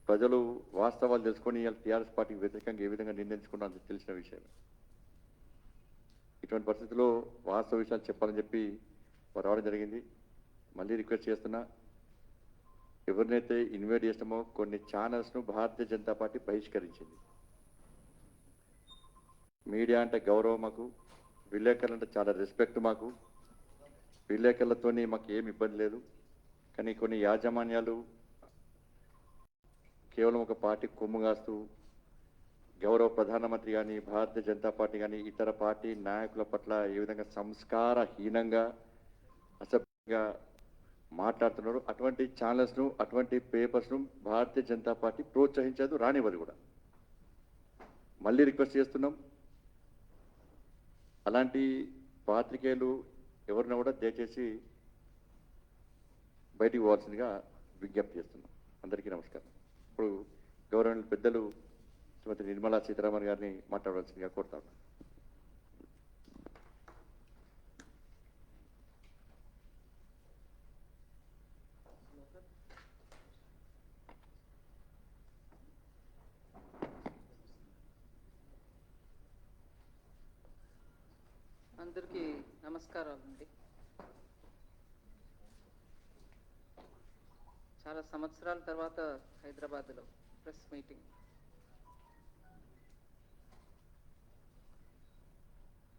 ప్రజలు వాస్తవాలు తెలుసుకొని ఇవాళ టీఆర్ఎస్ పార్టీకి వ్యతిరేకంగా ఏ విధంగా నిర్ణయించుకున్నారో తెలిసిన విషయం. ఇటువంటి పరిస్థితుల్లో వాస్తవ విషయాలు చెప్పాలని చెప్పి వారు రావడం జరిగింది. మళ్ళీ రిక్వెస్ట్ చేస్తున్నా, ఎవరినైతే ఇన్వైట్ చేస్తామో కొన్ని ఛానల్స్ను భారతీయ జనతా పార్టీ బహిష్కరించింది. మీడియా అంటే గౌరవం మాకు, విలేకరులు అంటే చాలా రెస్పెక్ట్ మాకు, విలేకరులతోని మాకు ఏమి ఇబ్బంది లేదు. కానీ కొన్ని యాజమాన్యాలు కేవలం ఒక పార్టీ కొమ్ము కాస్తూ గౌరవ ప్రధానమంత్రి కానీ భారతీయ జనతా పార్టీ కానీ ఇతర పార్టీ నాయకుల పట్ల ఏ విధంగా సంస్కారహీనంగా అసభ్యంగా మాట్లాడుతున్నారు. అటువంటి ఛానల్స్ను అటువంటి పేపర్స్ను భారతీయ జనతా పార్టీ ప్రోత్సహించదు, రానివ్వదు కూడా. మళ్ళీ రిక్వెస్ట్ చేస్తున్నాం, అలాంటి పాత్రికేయులు ఎవరినా కూడా దయచేసి బయటికి పోవాల్సిందిగా విజ్ఞప్తి చేస్తున్నాం. అందరికీ నమస్కారం. ఇప్పుడు గౌరవనీయులు పెద్దలు శ్రీమతి నిర్మలా సీతారామన్ గారిని మాట్లాడవలసిందిగా కోరుతా ఉన్నాను. అందరికీ నమస్కారాలండి. చాలా సంవత్సరాల తర్వాత హైదరాబాద్లో ప్రెస్ మీటింగ్.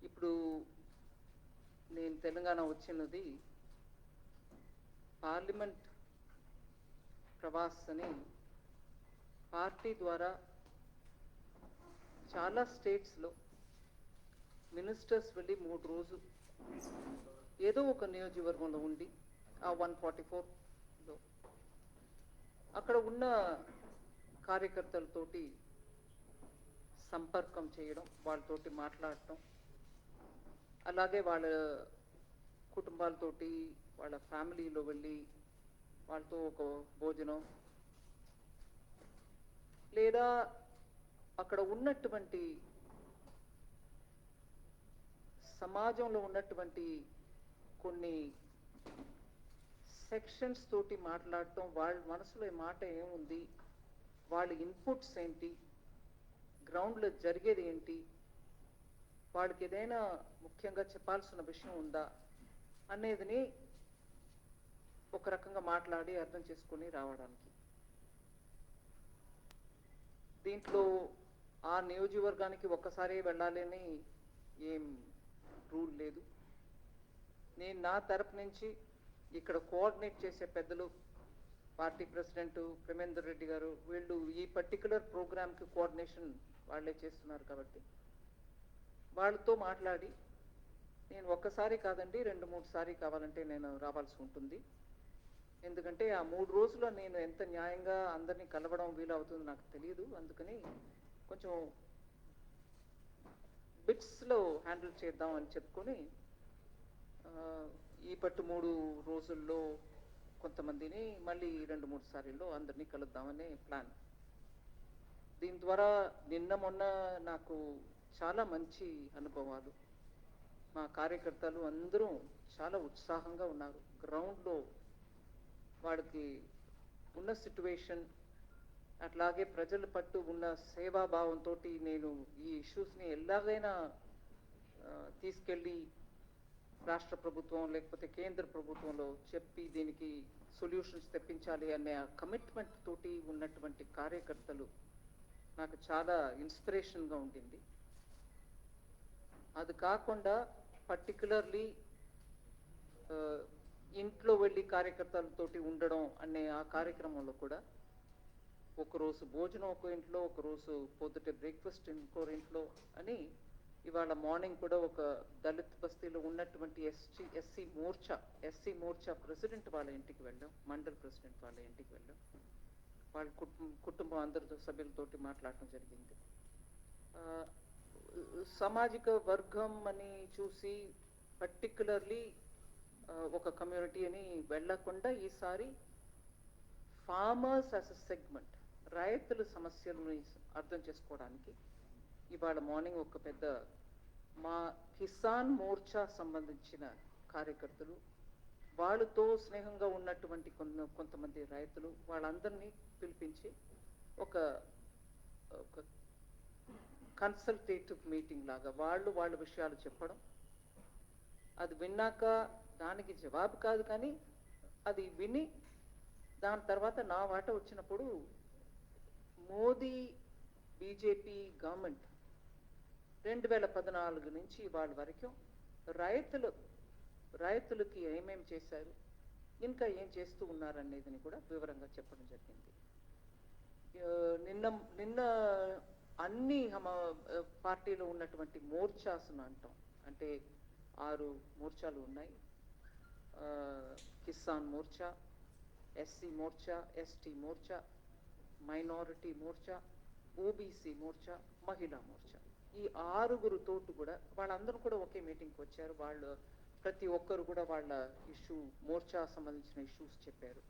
ఇప్పుడు నేను తెలంగాణ వచ్చినది పార్లమెంట్ ప్రవాస్ అని పార్టీ ద్వారా చాలా స్టేట్స్లో మినిస్టర్స్ వెళ్ళి 3 రోజులు ఏదో ఒక నియోజకవర్గంలో ఉండి ఆ 144లో అక్కడ ఉన్న కార్యకర్తలతోటి సంపర్కం చేయడం, వాళ్ళతోటి మాట్లాడటం, అలాగే వాళ్ళ కుటుంబాలతోటి వాళ్ళ ఫ్యామిలీలో వెళ్ళి వాళ్ళతో ఒక భోజనం, లేదా అక్కడ ఉన్నటువంటి సమాజంలో ఉన్నటువంటి కొన్ని సెక్షన్స్ తోటి మాట్లాడటం, వాళ్ళ మనసులో మాట ఏముంది, వాళ్ళ ఇన్పుట్స్ ఏంటి, గ్రౌండ్లో జరిగేది ఏంటి, వాళ్ళకి ఏదైనా ముఖ్యంగా చెప్పాల్సిన విషయం ఉందా అనేదిని ఒక రకంగా మాట్లాడి అర్థం చేసుకొని రావడానికి. దీంట్లో ఆ నియోజకవర్గానికి ఒక్కసారి వెళ్ళాలని ఏం రూల్ లేదు. నేను నా తరపు నుంచి ఇక్కడ కోఆర్డినేట్ చేసే పెద్దలు, పార్టీ ప్రెసిడెంట్ ప్రేమేందర్ రెడ్డి గారు, వీళ్ళు ఈ పర్టికులర్ ప్రోగ్రామ్కి కోఆర్డినేషన్ వాళ్ళే చేస్తున్నారు కాబట్టి వాళ్ళతో మాట్లాడి నేను ఒక్కసారి కాదండి 2-3 సారి కావాలంటే నేను రావాల్సి ఉంటుంది. ఎందుకంటే ఆ 3 రోజుల్లో నేను ఎంత న్యాయంగా అందరినీ కలవడం వీలవుతుందో నాకు తెలియదు. అందుకని కొంచెం బిట్స్లో హ్యాండిల్ చేద్దాం అని చెప్పుకొని ఈ 3 రోజుల్లో కొంతమందిని మళ్ళీ 2-3 సార్లు అందరినీ కలుద్దామనే ప్లాన్. దీని ద్వారా నిన్న మొన్న నాకు చాలా మంచి అనుభవాలు. మా కార్యకర్తలు అందరూ చాలా ఉత్సాహంగా ఉన్నారు. గ్రౌండ్లో వాడికి ఉన్న సిట్యువేషన్, అట్లాగే ప్రజల పట్టు ఉన్న సేవాభావంతో నేను ఈ ఇష్యూస్ని ఎలాగైనా తీసుకెళ్ళి రాష్ట్ర ప్రభుత్వం లేకపోతే కేంద్ర ప్రభుత్వంలో చెప్పి దీనికి సొల్యూషన్స్ తెప్పించాలి అనే ఆ కమిట్మెంట్ తోటి ఉన్నటువంటి కార్యకర్తలు నాకు చాలా ఇన్స్పిరేషన్గా ఉండింది. అది కాకుండా పర్టికులర్లీ ఇంట్లో వెళ్ళి కార్యకర్తలతోటి ఉండడం అనే ఆ కార్యక్రమంలో కూడా ఒకరోజు భోజనం ఒక ఇంట్లో, ఒకరోజు పొద్దుటే బ్రేక్ఫాస్ట్ ఇంకో ఇంట్లో అని ఇవాళ మార్నింగ్ కూడా ఒక దళిత్ బస్తీలో ఉన్నటువంటి ఎస్సీ మోర్చా ప్రెసిడెంట్ వాళ్ళ ఇంటికి వెళ్ళాం, మండల్ ప్రెసిడెంట్ వాళ్ళ ఇంటికి వెళ్ళాం. వాళ్ళ కుటుంబం అందరితో సభ్యులతోటి మాట్లాడటం జరిగింది. సామాజిక వర్గం అని చూసి పర్టికులర్లీ ఒక కమ్యూనిటీ అని వెళ్ళకుండా ఈసారి ఫార్మర్స్ యాజ్ అ సెగ్మెంట్, రైతుల సమస్యలను అర్థం చేసుకోవడానికి ఇవాళ మార్నింగ్ ఒక పెద్ద మా కిసాన్ మోర్చా సంబంధించిన కార్యకర్తలు, వాళ్ళతో స్నేహంగా ఉన్నటువంటి కొంతమంది రైతులు, వాళ్ళందరినీ పిలిపించి ఒక కన్సల్టేటివ్ మీటింగ్ లాగా వాళ్ళ విషయాలు చెప్పడం, అది విన్నాక దానికి జవాబు కాదు కానీ అది విని దాని తర్వాత నా వాట వచ్చినప్పుడు మోదీ బీజేపీ గవర్నమెంట్ 2014 నుంచి వాళ్ళ వరకు రైతులకి ఏమేం చేశారు, ఇంకా ఏం చేస్తూ ఉన్నారనేది కూడా వివరంగా చెప్పడం జరిగింది. నిన్న అన్ని పార్టీలో ఉన్నటువంటి మోర్చాస్ను అంటాం, అంటే 6 మోర్చాలు ఉన్నాయి. Kisan Morcha, SC Morcha, ST Morcha, minority Morcha, OBC Morcha, మహిళా మోర్చా, ఈ 6 తోటి కూడా వాళ్ళందరూ కూడా ఒకే మీటింగ్కి వచ్చారు. వాళ్ళు ప్రతి ఒక్కరు కూడా వాళ్ళ మోర్చా సంబంధించిన ఇష్యూస్ చెప్పారు,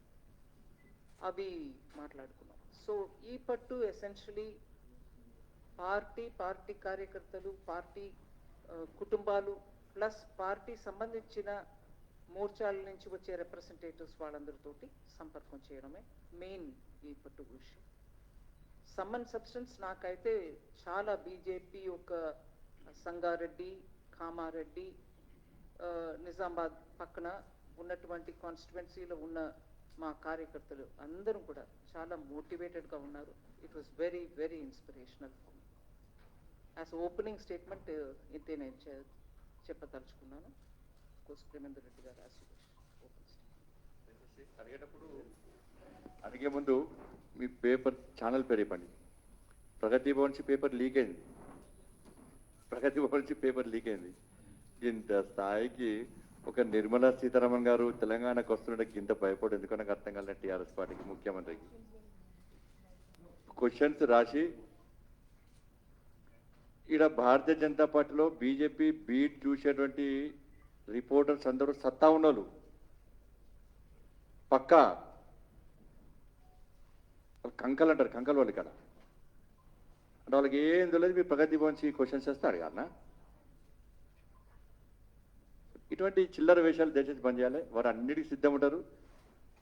అవి మాట్లాడుకున్నాం. సో ఈ పట్టు ఎసెన్షియలీ పార్టీ కార్యకర్తలు, పార్టీ కుటుంబాలు ప్లస్ పార్టీ సంబంధించిన మోర్చాల నుంచి వచ్చే రిప్రజెంటేటివ్స్ వాళ్ళందరితోటి సంపర్కం చేయడమే మెయిన్ ఈ పట్టు విషయం. సమ్మన్ సబ్స్టెన్స్ నాకైతే చాలా బీజేపీ ఒక సంగారెడ్డి, కామారెడ్డి, నిజామాబాద్ పక్కన ఉన్నటువంటి కాన్స్టిట్యువెన్సీలో ఉన్న మా కార్యకర్తలు అందరూ కూడా చాలా మోటివేటెడ్గా ఉన్నారు. It was very very inspirational for me. As opening statement ఇంతే నేను చెప్పదలుచుకున్నాను. కోర్స్ ప్రేమేందర్ రెడ్డి గారు అడిగేటప్పుడు అడిగే ముందు మీ పేపర్ ఛానల్ పేరు ఇవ్వండి. ప్రగతి భవన్ నుంచి పేపర్ లీక్ అయింది. ఇంత స్థాయికి ఒక నిర్మలా సీతారామన్ గారు తెలంగాణకు వస్తుండే ఇంత భయపడు ఎందుకో నాకు అర్థం కాలేదు. టీఆర్ఎస్ పార్టీకి ముఖ్యమంత్రికి క్వశ్చన్స్ రాసి ఈడ భారతీయ జనతా పార్టీలో బీజేపీ బీట్ చూసేటువంటి రిపోర్టర్స్ అందరూ సత్తా ఉన్నోళ్ళు, పక్కా కంకలు అంటారు, కంకలు వాళ్ళు ఇక్కడ అంటే వాళ్ళకి ఏం తెలియదు. మీ ప్రగతి భవన్ క్వశ్చన్స్ వేస్తే అడగాలనా? ఇటువంటి చిల్లర వేషాలు దయచేసి బంద్ చేయాలి. వారు అన్నిటికీ సిద్ధం ఉంటారు,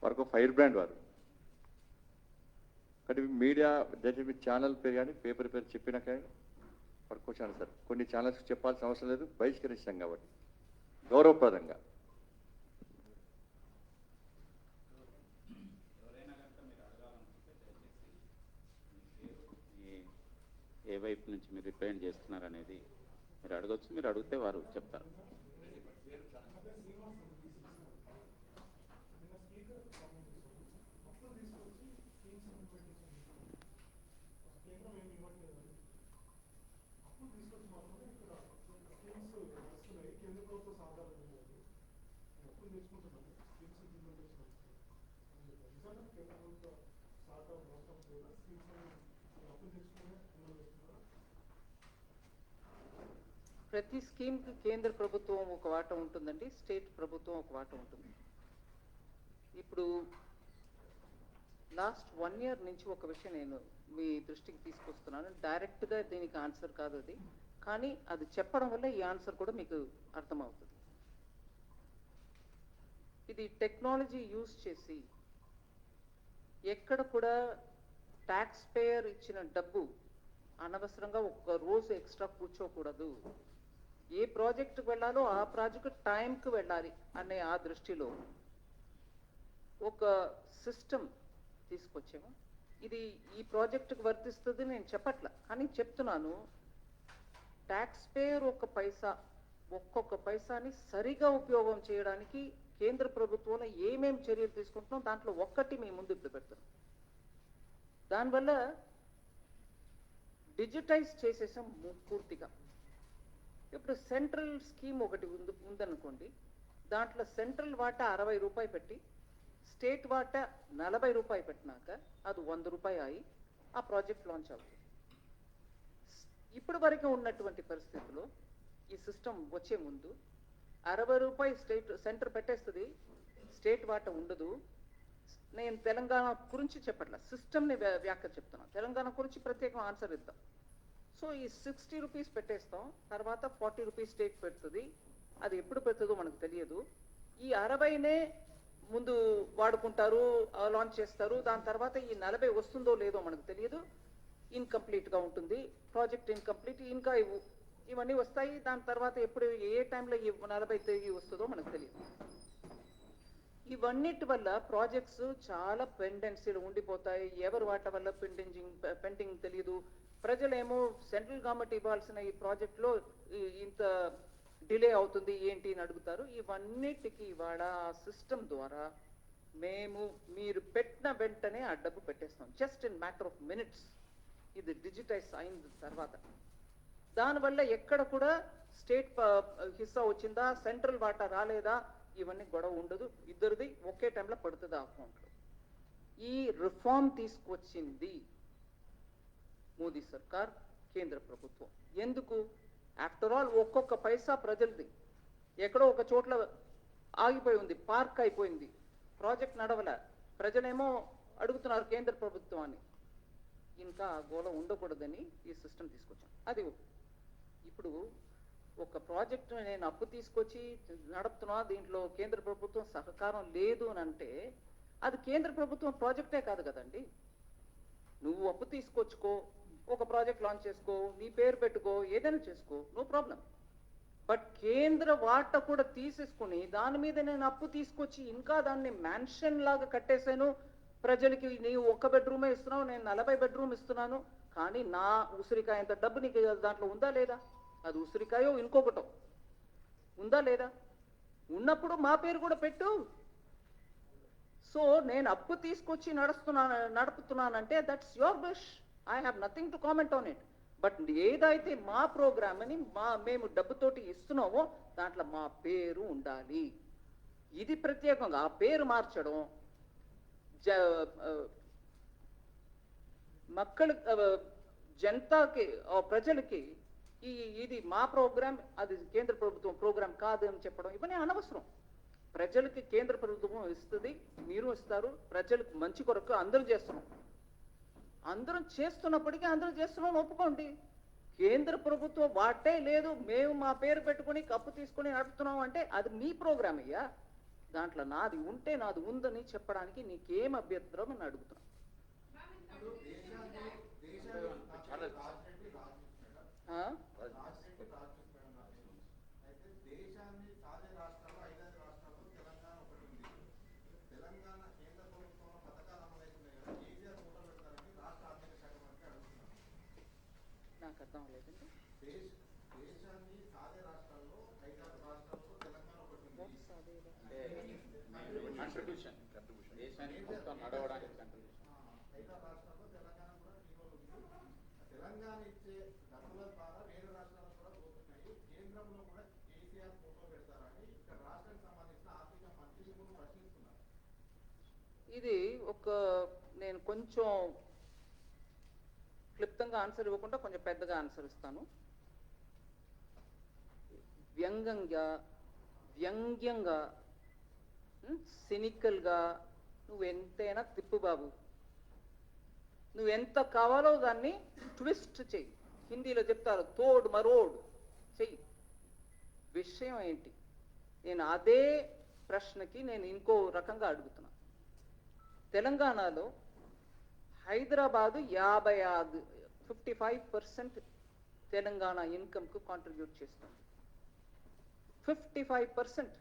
వారికి ఫైర్ బ్రాండ్ వారు. కానీ మీడియా దయచేసి మీ ఛానల్ పేరు కానీ పేపర్ పేరు చెప్పినాక వారికి వచ్చాను సార్. కొన్ని ఛానల్స్ చెప్పాల్సిన అవసరం లేదు, బహిష్కరించాం కాబట్టి గౌరవప్రదంగా. ఏ వైపు నుంచి మీరు రిప్రజెంట్ చేస్తున్నారు అనేది మీరు అడగచ్చు. మీరు అడిగితే వారు చెప్తారు. ప్రతి స్కీమ్కి కేంద్ర ప్రభుత్వం ఒక వాట ఉంటుందండి, స్టేట్ ప్రభుత్వం ఒక వాట ఉంటుంది. ఇప్పుడు లాస్ట్ 1 year నుంచి ఒక విషయం నేను మీ దృష్టికి తీసుకొస్తున్నాను. డైరెక్ట్గా దీనికి ఆన్సర్ కాదు అది, కానీ అది చెప్పడం వల్ల ఈ ఆన్సర్ కూడా మీకు అర్థమవుతుంది. ఇది టెక్నాలజీ యూజ్ చేసి ఎక్కడ కూడా ట్యాక్స్ పేయర్ ఇచ్చిన డబ్బు అనవసరంగా ఒక్క రోజు ఎక్స్ట్రా కూర్చోకూడదు. ఏ ప్రాజెక్టుకు వెళ్ళాలో ఆ ప్రాజెక్టు టైంకి వెళ్ళాలి అనే ఆ దృష్టిలో ఒక సిస్టమ్ తీసుకొచ్చాము. ఇది ఈ ప్రాజెక్టుకు వర్తిస్తుంది నేను చెప్పట్లా, కానీ చెప్తున్నాను. ట్యాక్స్ పేయర్ ఒక్కొక్క పైసాని సరిగా ఉపయోగం చేయడానికి కేంద్ర ప్రభుత్వంలో ఏమేం చర్యలు తీసుకుంటున్నాం దాంట్లో ఒక్కటి మీ ముందు ఇప్పుడు పెడుతున్నాం. దానివల్ల డిజిటైజ్ చేసేసాం పూర్తిగా. ఇప్పుడు సెంట్రల్ స్కీమ్ ఒకటి ఉందనుకోండి, దాంట్లో సెంట్రల్ వాటా 60 రూపాయలు పెట్టి స్టేట్ వాటా 40 రూపాయలు పెట్టినాక అది 100 రూపాయలు అయి ఆ ప్రాజెక్ట్ లాంచ్ అవుతుంది. ఇప్పటి వరకు ఉన్నటువంటి పరిస్థితుల్లో ఈ సిస్టమ్ వచ్చే ముందు 60 రూపాయలు సెంటర్ పెట్టేస్తుంది, స్టేట్ వాటా ఉండదు. నేను తెలంగాణ గురించి చెప్పట్లా, సిస్టమ్ని వ్యాఖ్య చెప్తున్నాను. తెలంగాణ గురించి ప్రత్యేకం ఆన్సర్ ఇద్దాం. సో ఈ 60 రూపీస్ పెట్టేస్తాం, తర్వాత 40 రూపీస్ స్టేట్ పెడుతుంది. అది ఎప్పుడు పెడుతుందో మనకు తెలియదు. ఈ 60నే ముందు వాడుకుంటారు, లాంచ్ చేస్తారు. దాని తర్వాత ఈ 40 వస్తుందో లేదో మనకు తెలియదు. ఇన్కంప్లీట్గా ఉంటుంది, ప్రాజెక్ట్ ఇన్కంప్లీట్, ఇంకా ఇవన్నీ వస్తాయి. దాని తర్వాత ఎప్పుడు ఏ టైంలో ఈ 40 తిరిగి వస్తుందో మనకు తెలియదు. ఇవన్నిటి వల్ల ప్రాజెక్ట్స్ చాలా పెండెన్సీలు ఉండిపోతాయి. ఎవరు వాటి వల్ల పెండింగ్ తెలియదు. ప్రజలేమో సెంట్రల్ గవర్నమెంట్ ఇవ్వాల్సిన ఈ ప్రాజెక్ట్లో ఇంత డిలే అవుతుంది ఏంటి అని అడుగుతారు. ఇవన్నిటికీ ఇవాళ ఆ సిస్టమ్ ద్వారా మీరు పెట్టిన వెంటనే ఆ డబ్బు పెట్టేస్తాం, just in matter of minutes. ఇది డిజిటైజ్ అయిన తర్వాత దానివల్ల ఎక్కడ కూడా స్టేట్ హిస్సా వచ్చిందా, సెంట్రల్ వాటా రాలేదా, ఇవన్నీ గొడవ ఉండదు. ఇద్దరిది ఒకే టైంలో పడుతుంది ఆ అకౌంట్లో. ఈ రిఫార్మ్ తీసుకొచ్చింది మోదీ సర్కార్, కేంద్ర ప్రభుత్వం. ఎందుకు? ఆఫ్టర్ ఆల్ ఒక్కొక్క పైసా ప్రజలది. ఎక్కడో ఒక చోట్ల ఆగిపోయి ఉంది, పార్క్ అయిపోయింది, ప్రాజెక్ట్ నడవల. ప్రజలేమో అడుగుతున్నారు కేంద్ర ప్రభుత్వాన్ని. ఇంకా గోల ఉండకూడదని ఈ సిస్టమ్ తీసుకొచ్చాం. అది ఇప్పుడు ఒక ప్రాజెక్ట్ నేను అప్పు తీసుకొచ్చి నడుపుతున్నా, దీంట్లో కేంద్ర ప్రభుత్వం సహకారం లేదు అని అంటే అది కేంద్ర ప్రభుత్వం ప్రాజెక్టే కాదు కదండి. నువ్వు అప్పు తీసుకొచ్చుకో, ఒక ప్రాజెక్ట్ లాంచ్ చేసుకో, నీ పేరు పెట్టుకో, ఏదైనా చేసుకో, నో ప్రాబ్లం. బట్ కేంద్ర వాటా కూడా తీసేసుకుని దాని మీద నేను అప్పు తీసుకొచ్చి ఇంకా దాన్ని మ్యాన్షన్ లాగా కట్టేశాను, ప్రజలకి నీవు 1 బెడ్రూమే ఇస్తున్నావు, నేను 40 బెడ్రూమ్ ఇస్తున్నాను, కానీ నా ఉసిరికాయ అంత డబ్బు నీకు దాంట్లో ఉందా లేదా? అది ఉసిరికాయో ఇంకొకటో ఉందా లేదా? ఉన్నప్పుడు మా పేరు కూడా పెట్టు. సో నేను అప్పు తీసుకొచ్చి నడుపుతున్నానంటే that's your wish, I have nothing to comment on it. But ఏదైతే మా ప్రోగ్రామ్ అని మేము డబ్బుతోటి ఇస్తున్నామో దాంట్లో మా పేరు ఉండాలి. ఇది ప్రత్యేకంగా ఆ పేరు మార్చడం జనతాకి, ప్రజలకి ఇది మా ప్రోగ్రామ్, అది కేంద్ర ప్రభుత్వం ప్రోగ్రామ్ కాదు అని చెప్పడం ఇవన్నీ అనవసరం. ప్రజలకి కేంద్ర ప్రభుత్వం ఇస్తుంది, మీరు ఇస్తారు, ప్రజలకు మంచి కొరకు అందరూ చేస్తున్నాం. అందరం చేస్తున్నప్పటికీ అందరూ చేస్తున్నాం ఒప్పుకోండి. కేంద్ర ప్రభుత్వం వాటే లేదు, మేము మా పేరు పెట్టుకుని కప్పు తీసుకుని నడుపుతున్నాం అంటే అది మీ ప్రోగ్రామ్ అయ్యా. దాంట్లో నాది ఉంటే నాది ఉందని చెప్పడానికి నీకేం అభ్యంతరం అని అడుగుతున్నాం. నాకు అర్థం అవ్వలేదండి. కంట్రిబ్యూషన్ దేశానికి మొత్తం నడవడానికి కంట్రిబ్యూషన్. తెలంగాణ ఇచ్చే డబ్బుల ద్వారా వేరే రాష్ట్రాలకు కూడా పోతున్నాయి. కేంద్రంలో కూడా కేసీఆర్ ఫోటో పెడతారని ఇక్కడ రాష్ట్రానికి సంబంధించిన ఆర్థిక మంత్రి ప్రశ్నిస్తున్నారు. ఇది నేను కొంచెం క్లుప్తంగా ఆన్సర్ ఇవ్వకుండా కొంచెం పెద్దగా ఆన్సర్ ఇస్తాను. వ్యంగ్యంగా సినికల్గా నువ్వెంతైనా తిప్పు బాబు, నువ్వెంత కావాలో దాన్ని ట్విస్ట్ చెయ్యి. హిందీలో చెప్తారు తోడ్ మరోడ్ చెయ్యి. విషయం ఏంటి? నేను అదే ప్రశ్నకి నేను ఇంకో రకంగా అడుగుతున్నా. తెలంగాణలో హైదరాబాదు 55% తెలంగాణ ఇన్కమ్కు కాంట్రిబ్యూట్ చేస్తుంది. 55%.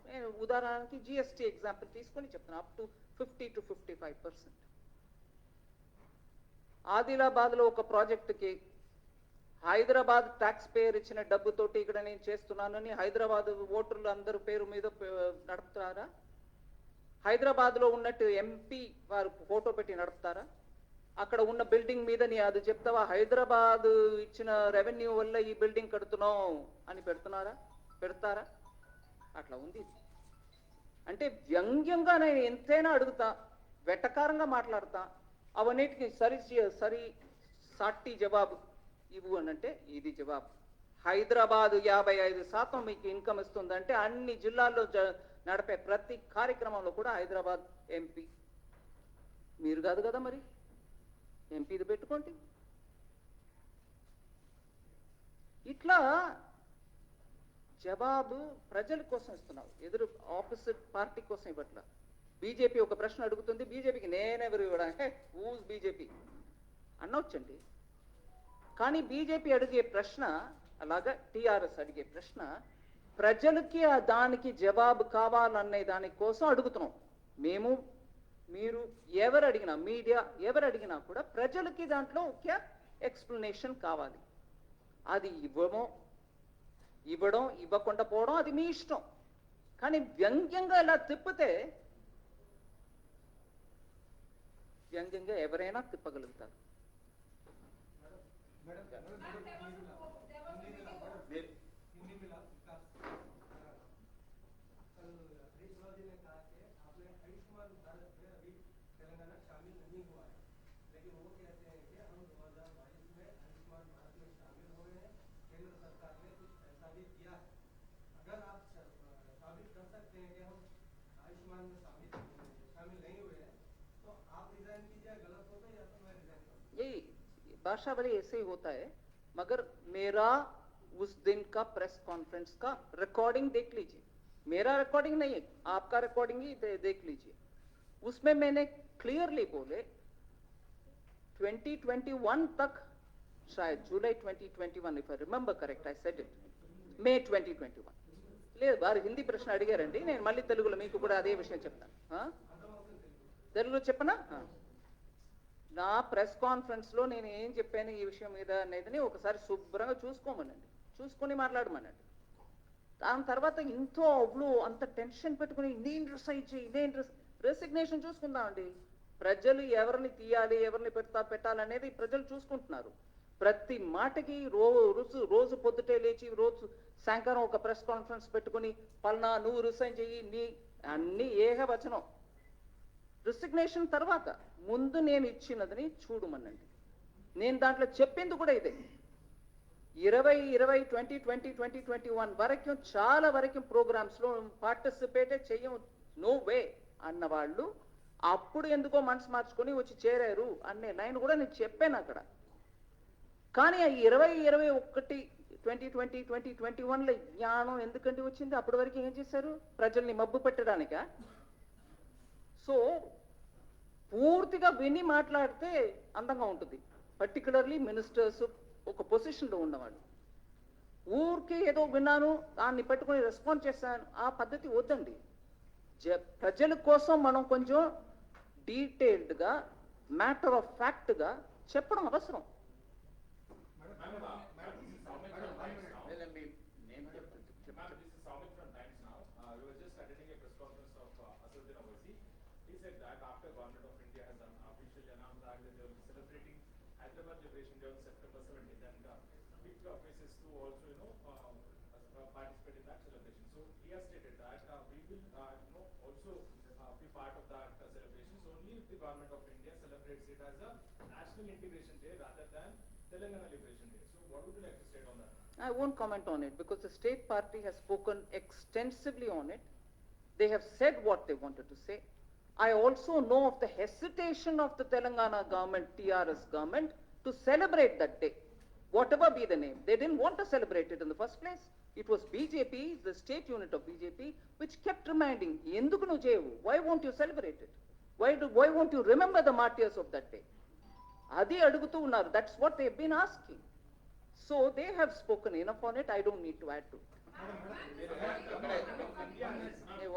నేను ఉదాహరణకి జిఎస్టీ ఎగ్జాంపుల్ తీసుకొని చెప్తాను, అప్ టు 50 to 55%. ఆదిలాబాద్లో ఒక ప్రాజెక్టుకి హైదరాబాద్ ట్యాక్స్ పేయర్ ఇచ్చిన డబ్బుతోటి ఇక్కడ నేను చేస్తున్నానని హైదరాబాద్ ఓటర్లు అందరూ పేరు మీద నడుపుతారా? హైదరాబాద్లో ఉన్నట్టు ఎంపీ వారు ఫోటో పెట్టి నడుపుతారా? అక్కడ ఉన్న బిల్డింగ్ మీద నీ అది చెప్తావా, హైదరాబాద్ ఇచ్చిన రెవెన్యూ వల్ల ఈ బిల్డింగ్ కడుతున్నావు అని పెడతారా? అట్లా ఉంది. అంటే వ్యంగ్యంగా నేను ఎంతైనా అడుగుతా, వెటకారంగా మాట్లాడతా, అవన్నిటికి సరి సాటి జవాబు ఇవ్వు అని అంటే ఇది జవాబు. హైదరాబాదు 55% మీకు ఇన్కమ్ ఇస్తుందంటే అన్ని జిల్లాల్లో నడిపే ప్రతి కార్యక్రమంలో కూడా హైదరాబాద్ ఎంపీ మీరు కాదు కదా, మరి ఎంపీది పెట్టుకోండి. ఇట్లా జవాబు ప్రజల కోసం ఇస్తున్నావు, ఎదురు ఆపోజిట్ పార్టీ కోసం ఇవ్వట్లా. బీజేపీ ఒక ప్రశ్న అడుగుతుంది, బీజేపీకి నేనెవరు ఇవ్వడా, హూజ్ బీజేపీ అనొచ్చండి. కానీ బీజేపీ అడిగే ప్రశ్న, అలాగా టీఆర్ఎస్ అడిగే ప్రశ్న, ప్రజలకి దానికి జవాబు కావాలనే దాని కోసం అడుగుతున్నాం. మేము, మీరు, ఎవరు అడిగినా, మీడియా ఎవరు అడిగినా కూడా ప్రజలకి దాంట్లో ఒక ఎక్స్ప్లెనేషన్ కావాలి. అది ఇవ్వడం ఇవ్వకుండా పోవడం అది మీ ఇష్టం. కానీ వ్యంగ్యంగా ఇలా తిప్పితే, వ్యంగ్యంగా ఎవరైనా తిప్పగలుగుతారు. यही भाषावली ऐसे ही होता है, मगर मेरा उस दिन का प्रेस कॉन्फ्रेंस का रिकॉर्डिंग देख लीजिए. मेरा रिकॉर्डिंग नहीं है, आपका रिकॉर्डिंग ही देख लीजिए. उसमें मैंने क्लियरली बोले 2021 तक, शायद जुलाई 2021, if I remember correct, I said it May 2021. లేదు, వారు హిందీ ప్రశ్న అడిగారండి, నేను మళ్ళీ తెలుగులో మీకు కూడా అదే విషయం చెప్తాను. తెలుగులో చెప్పనా? నా ప్రెస్ కాన్ఫరెన్స్లో నేను ఏం చెప్పాను ఈ విషయం మీద అనేది ఒకసారి శుభ్రంగా చూసుకోమనండి, చూసుకొని మాట్లాడమనండి. దాని తర్వాత ఇంతో అవ్వలు అంత టెన్షన్ పెట్టుకుని నేను రిసైజ్ చేయి, నేను రెసిగ్నేషన్ చూసుకుందామండి. ప్రజలు ఎవరిని తీయాలి, ఎవరిని పెట్టాలనేది ప్రజలు చూసుకుంటున్నారు. ప్రతి మాటకి రోజు పొద్దుటే లేచి రోజు సాయంకాలం ఒక ప్రెస్ కాన్ఫరెన్స్ పెట్టుకుని పల్నా నువ్వు రిసైన్ చెయ్యి, నీ అన్ని ఏకవచనం. రిసిగ్నేషన్ తర్వాత ముందు నేను ఇచ్చినదని చూడమనండి. నేను దాంట్లో చెప్పింది కూడా ఇదే. 2021 వరకు చాలా వరకు ప్రోగ్రామ్స్లో పార్టిసిపేటే చెయ్యం, నో వే అన్న వాళ్ళు అప్పుడు ఎందుకో మనసు మార్చుకొని వచ్చి చేరారు అనే లైన్ కూడా నేను చెప్పాను అక్కడ. కానీ ఆ 2021లో జ్ఞానం ఎందుకంటే వచ్చింది? అప్పటి వరకు ఏం చేశారు? ప్రజల్ని మబ్బు పెట్టడానిక? సో పూర్తిగా విని మాట్లాడితే అందంగా ఉంటుంది, పర్టికులర్లీ మినిస్టర్స్, ఒక పొజిషన్లో ఉన్నవాళ్ళు. ఊరికి ఏదో విన్నాను దాన్ని పెట్టుకుని రెస్పాండ్ చేశాను, ఆ పద్ధతి వద్దండి. ప్రజల కోసం మనం కొంచెం డీటెయిల్డ్గా, మ్యాటర్ ఆఫ్ ఫ్యాక్ట్గా చెప్పడం అవసరం. participate in that celebration. So he has stated that we will also be part of that celebrations only if the government of India celebrates it as a national integration day rather than Telangana Liberation Day. So what would you like to state on that? I won't comment on it because the state party has spoken extensively on it. They have said what they wanted to say. I also know of the hesitation of the Telangana government, TRS government, to celebrate that day, whatever be the name. They didn't want to celebrate it in the first place. It was BJP, the state unit of BJP, which kept reminding, "Enduku nu cheyavu? Why won't you celebrate it? Why won't you remember the martyrs of that day?" Adi adugutu unnaru. That's what they've been asking. So they have spoken enough on it. I don't need to add to it.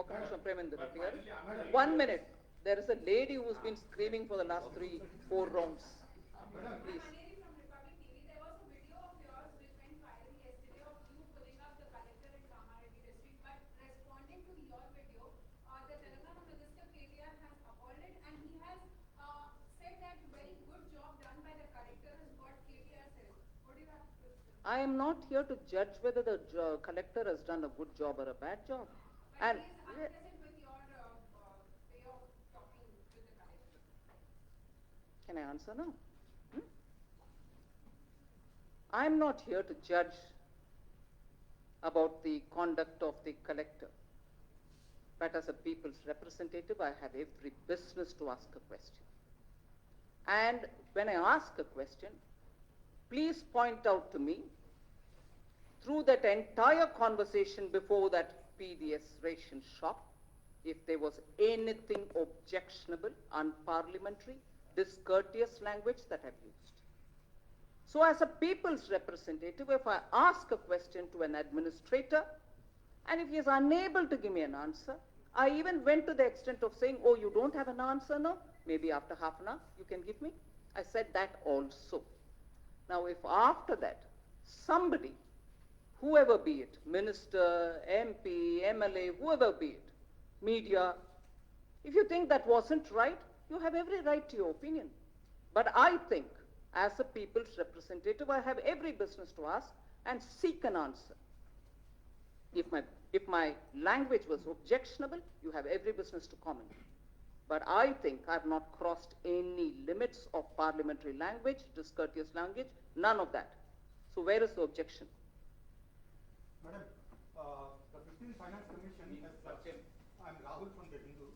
Oka nimisham Premendra Reddy garu. 1 minute. There is a lady who's been screaming for the last 3-4 rounds. Please. I am not here to judge whether the collector has done a good job or a bad job. And can I answer now? I am not here to judge about the conduct of the collector. But as a people's representative, I have every business to ask a question. And when I ask a question, please point out to me, through that entire conversation before that PDS ration shop, if there was anything objectionable, unparliamentary, discourteous language that I've used. So as a people's representative, if I ask a question to an administrator, and if he is unable to give me an answer, I even went to the extent of saying, oh, you don't have an answer now? Maybe after half an hour you can give me? I said that also. Now if after that, somebody, whoever be it, minister, MP, MLA, whoever be it, media, if you think that wasn't right, you have every right to your opinion. But I think, as a people's representative, I have every business to ask and seek an answer. If my language was objectionable, you have every business to comment. But I think I have not crossed any limits of parliamentary language, discourteous language, none of that. So where is the objection? Madam, the 15th Finance Commission has, I'm Rahul from the Hindu.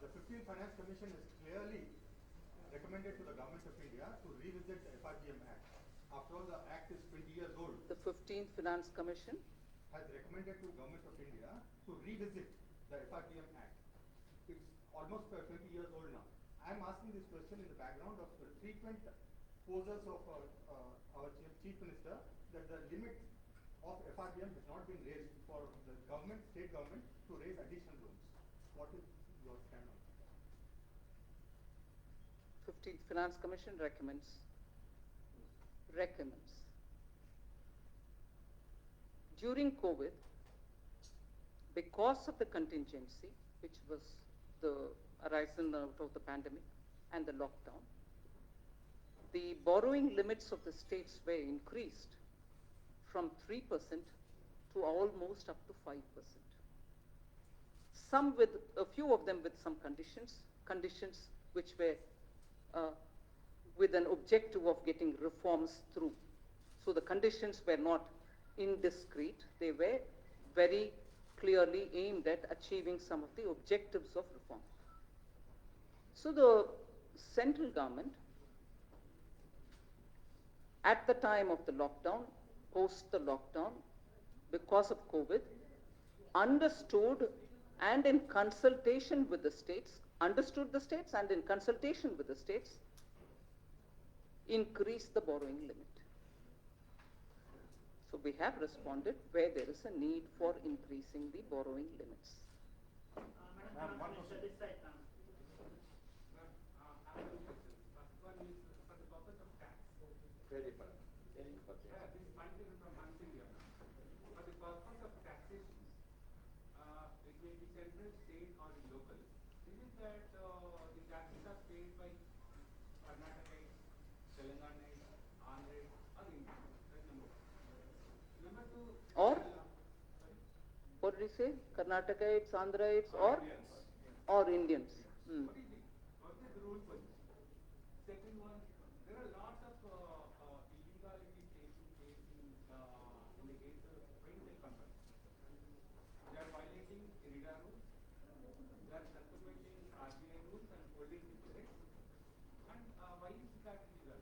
The 15th Finance Commission has clearly recommended to the Government of India to revisit the FRGM Act. After all, the Act is 20 years old. The 15th Finance Commission Has recommended to Government of India to revisit the FRGM Act. It's almost 20 years old now. I'm asking this question in the background of the frequent poses of our Chief Minister that the limit of FRGM has not been raised for the government, state government, to raise additional loans. What is your stand on that? 15th Finance Commission recommends. During COVID, because of the contingency, which was the arisen out of the pandemic and the lockdown, the borrowing limits of the states were increased from 3% to almost up to 5%. Some with, a few of them with some conditions which were with an objective of getting reforms through. So the conditions were not indiscreet, they were very clearly aimed at achieving some of the objectives of reform. So the central government, at the time of the lockdown, post the lockdown, because of COVID, understood and in consultation with the states, understood the states and in consultation with the states, increased the borrowing limit. So we have responded where there is a need for increasing the borrowing limits. Ma'am, one question. This side, I have two questions. First one is for the purpose of tax. Very This is Mike from Hans India. For the purpose of taxation, it may be central, state, or local. Is it that the taxes are paid by Karnataka, Telangana, Andhra, or India? That's number one. Number two. Or, what did he say? Karnataka, Andhra, or Indians. Hmm. What is the rule for this? Second one, there are lots of illegality taking place in the case of fintech companies. They are violating IRDA rules, they are circumventing RBI rules and holding deposits. And why is that illegal?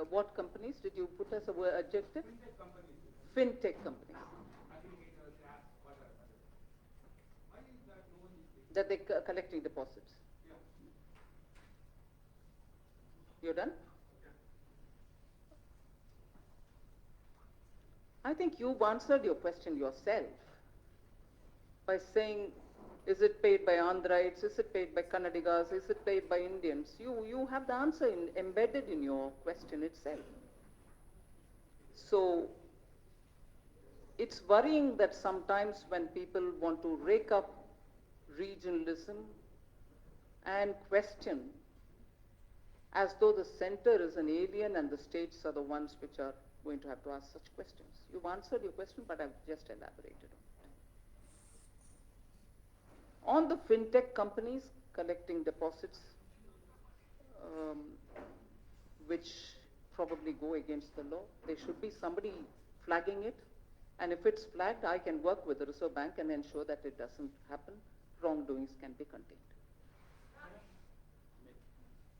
What companies did you put as a adjective? Fintech companies, Fintech companies. aggregators, apps, whatever. Why is that no one is taking? That they're collecting deposits. Yeah. You're done? I think you've answered your question yourself by saying, is it paid by Andhrites, is it paid by Kannadigas, is it paid by Indians? You have the answer embedded in your question itself. So, it's worrying that sometimes when people want to rake up regionalism and question as though the center is an alien and the states are the ones which are going to have to ask such questions. You've answered your question, but I've just elaborated on it. On the fintech companies collecting deposits, which probably go against the law, there should be somebody flagging it. And if it's flagged, I can work with the Reserve Bank and ensure that it doesn't happen. Wrongdoings can be contained.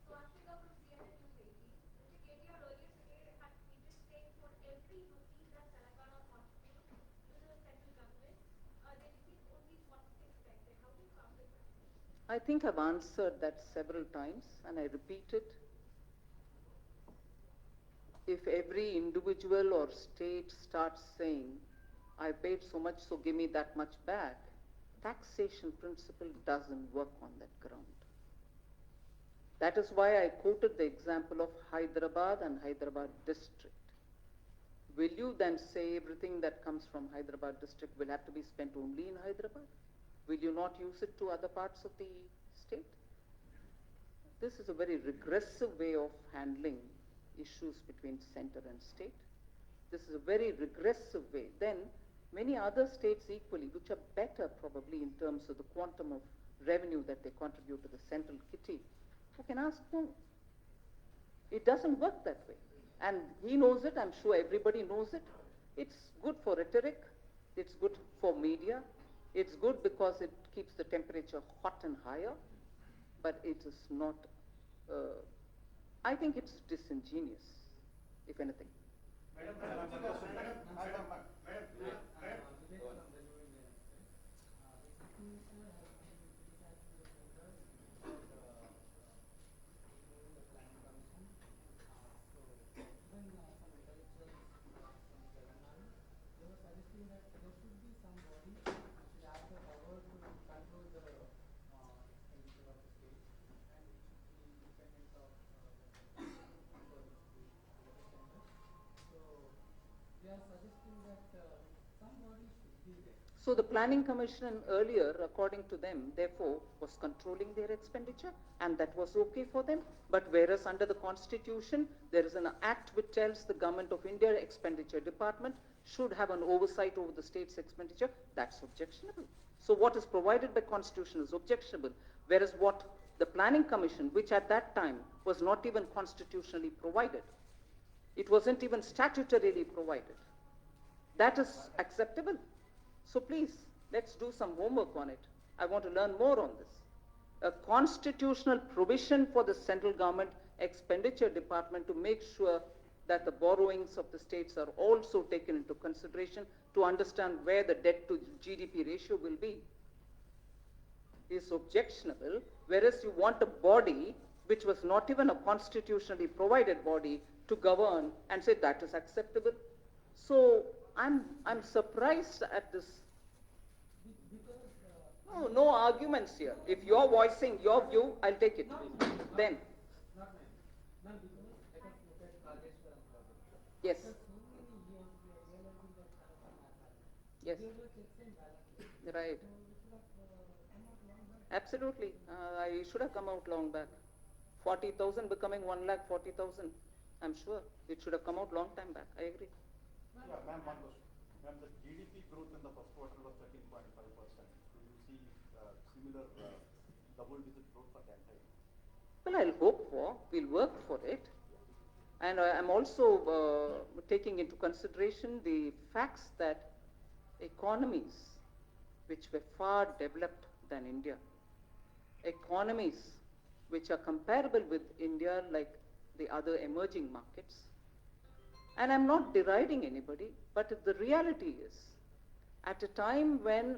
So Africa from CNN News 18, Mr. KTR earlier today had tweeted saying for every rupee that Telangana contributes to the central government, they receive only 46 paise. How I think I've answered that several times and I repeat it. If every individual or state starts saying, I paid so much, so give me that much back, taxation principle doesn't work on that ground. That is why I quoted the example of Hyderabad and Hyderabad district. Will you then say everything that comes from Hyderabad district will have to be spent only in Hyderabad? Will you not use it to other parts of the state? This is a very regressive way of handling issues between center and state. This is a very regressive way. Then many other states equally, which are better probably in terms of the quantum of revenue that they contribute to the central kitty, who can ask no. It doesn't work that way. And he knows it, I'm sure everybody knows it. It's good for rhetoric, it's good for media, it's good because it keeps the temperature hot and higher, but it is not, I think it's disingenuous, if anything. So the Planning Commission earlier, according to them, therefore, was controlling their expenditure, and that was okay for them. But whereas under the Constitution, there is an act which tells the Government of India Expenditure Department should have an oversight over the state's expenditure, that's objectionable. So what is provided by Constitution is objectionable, whereas what the Planning Commission, which at that time was not even constitutionally provided, it wasn't even statutorily provided, that is acceptable. So please, let's do some homework on it. I want to learn more on this. A constitutional provision for the central government expenditure department to make sure that the borrowings of the states are also taken into consideration to understand where the debt to GDP ratio will be is objectionable, whereas you want a body which was not even a constitutionally provided body to govern and say that is acceptable. So I'm surprised at this. No arguments here. If you're voicing your view, I'll take it. Then. Yes. Yes. Right. Absolutely. I should have come out long back. 40,000 becoming 1,40,000. I'm sure it should have come out long time back. I agree. Yeah, ma'am, one question. Ma'am, the GDP growth in the first quarter was 13.5%. Do you see similar double-digit growth for that time? Well, I'll hope for. We'll work for it. And I'm also taking into consideration the facts that economies which were far developed than India, economies which are comparable with India like the other emerging markets, and I'm not deriding anybody, but the reality is, at a time when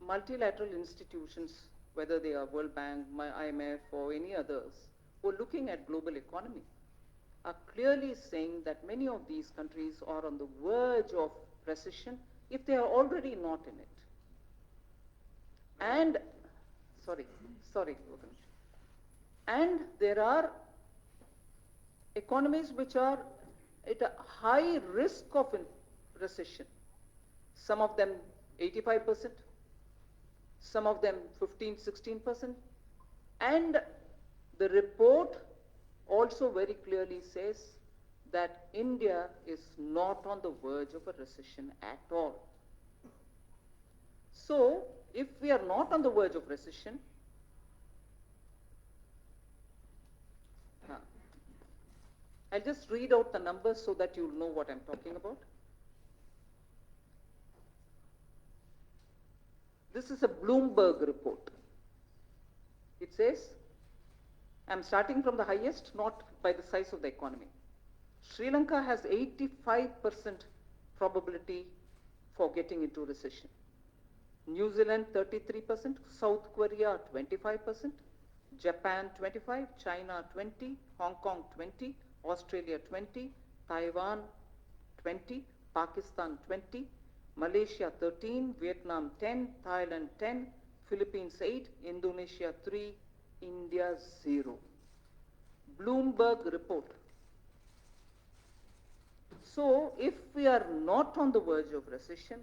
multilateral institutions, whether they are World Bank, IMF, or any others, who are looking at global economy, are clearly saying that many of these countries are on the verge of recession if they are already not in it. And, sorry, and there are economies which are at a high risk of recession. Some of them 85%, some of them 15-16%. And the report also very clearly says that India is not on the verge of a recession at all. So, if we are not on the verge of recession, I'll just read out the numbers so that you'll know what I'm talking about. This is a Bloomberg report. It says, I'm starting from the highest, not by the size of the economy. Sri Lanka has 85% probability for getting into recession. New Zealand 33%, South Korea 25%, Japan 25, China 20, Hong Kong 20, Australia 20, Taiwan 20, Pakistan 20, Malaysia 13, Vietnam 10, Thailand 10, Philippines 8, Indonesia 3, India 0. Bloomberg report. So if we are not on the verge of recession,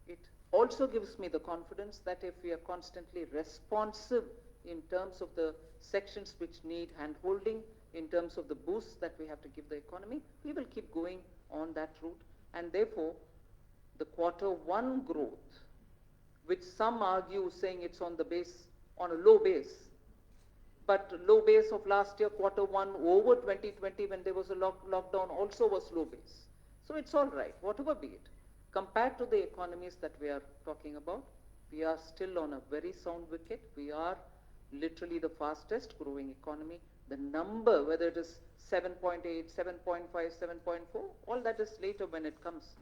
it also gives me the confidence that if we are constantly responsive in terms of the sections which need hand-holding, in terms of the boosts that we have to give the economy, we will keep going on that route. And therefore, the Q1 growth, which some argue saying it's on the base, on a low base, but low base of last year, Q1 over 2020 when there was a lockdown also was low base. So it's all right, whatever be it. Compared to the economies that we are talking about, we are still on a very sound wicket. We are literally the fastest growing economy. The number, whether it is 7.8, 7.5, 7.4, all that is later when it comes.